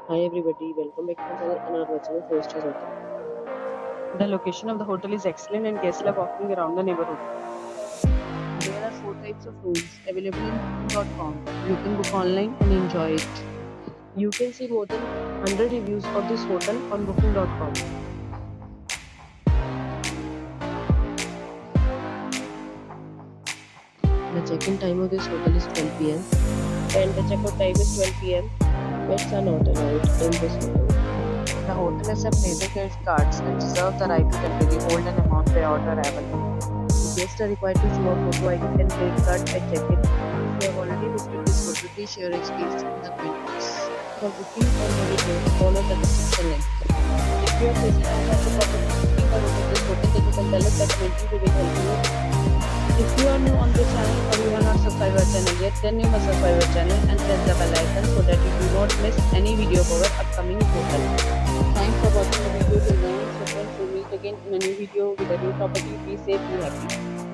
Hi everybody, welcome back to my channel and are watching a 4 star hotel. The location of the hotel is excellent and guests love walking around the neighborhood. There are 4 types of rooms available in booking.com. You can book online and enjoy it. You can see more than 100 reviews of this hotel on booking.com. The check-in time of this hotel is 12 p.m. and the check-out time is 12 p.m. Pets are not allowed in this hotel. The hotel accepts major credit cards and reserves the right to temporarily hold an amount prior to arrival. Guests are required to show a photo ID and credit card at check-in. If you have already visited this hotel, please share your experience in the comment box. For booking or video, follow the description link. If you are facing any type of problem booking or booking this hotel, then you can tell us by commenting. We will help you. If you are new on this channel or you have not subscribed our channel yet, then you must subscribe our channel and press the bell icon so that you do not miss any video of our upcoming hotel. Thanks for watching the video till now. So friends, we'll meet again in a new video with a new property. Be safe, be happy.